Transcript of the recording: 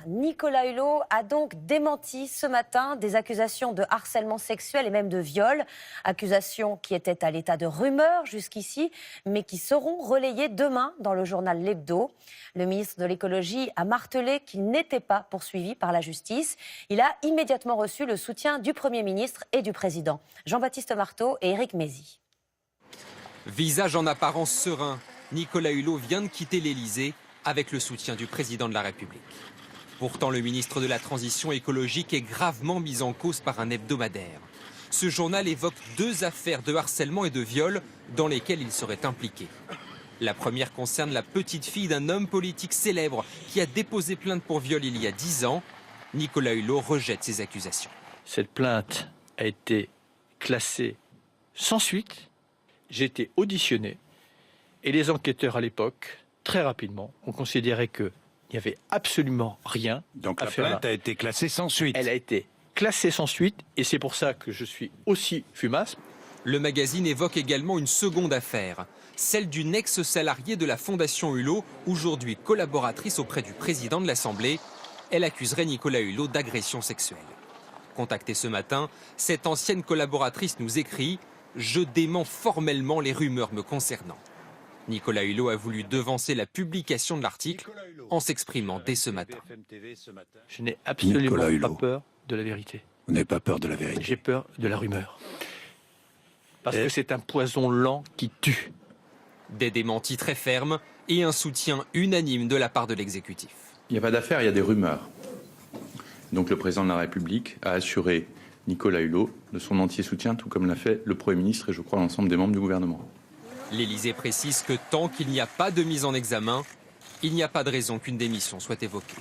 Nicolas Hulot a donc démenti ce matin des accusations de harcèlement sexuel et même de viol. Accusations qui étaient à l'état de rumeur jusqu'ici, mais qui seront relayées demain dans le journal L'Hebdo. Le ministre de l'écologie a martelé qu'il n'était pas poursuivi par la justice. Il a immédiatement reçu le soutien du Premier ministre et du Président. Jean-Baptiste Marteau et Éric Mézy. Visage en apparence serein, Nicolas Hulot vient de quitter l'Élysée avec le soutien du Président de la République. Pourtant, le ministre de la Transition écologique est gravement mis en cause par un hebdomadaire. Ce journal évoque 2 affaires de harcèlement et de viol dans lesquelles il serait impliqué. La première concerne la petite fille d'un homme politique célèbre qui a déposé plainte pour viol il y a 10 ans. Nicolas Hulot rejette ces accusations. Cette plainte a été classée sans suite. J'ai été auditionné et les enquêteurs à l'époque, très rapidement, ont considéré qu'il n'y avait absolument rien Donc à la faire là. plainte a été classée sans suite. Elle a été classée sans suite et c'est pour ça que je suis aussi fumasse. Le magazine évoque également une seconde affaire, celle d'une ex-salariée de la Fondation Hulot, aujourd'hui collaboratrice auprès du président de l'Assemblée. Elle accuserait Nicolas Hulot d'agression sexuelle. Contactée ce matin, cette ancienne collaboratrice nous écrit « Je dément formellement les rumeurs me concernant ». Nicolas Hulot a voulu devancer la publication de l'article en s'exprimant dès ce matin. Je n'ai absolument Nicolas pas Hulot. peur de la vérité. Vous n'avez pas peur de la vérité. J'ai peur de la rumeur. Parce que c'est un poison lent qui tue. Des démentis très fermes et un soutien unanime de la part de l'exécutif. Il n'y a pas d'affaire, il y a des rumeurs. Donc le président de la République a assuré Nicolas Hulot de son entier soutien, tout comme l'a fait le Premier ministre et je crois l'ensemble des membres du gouvernement. L'Élysée précise que tant qu'il n'y a pas de mise en examen, il n'y a pas de raison qu'une démission soit évoquée.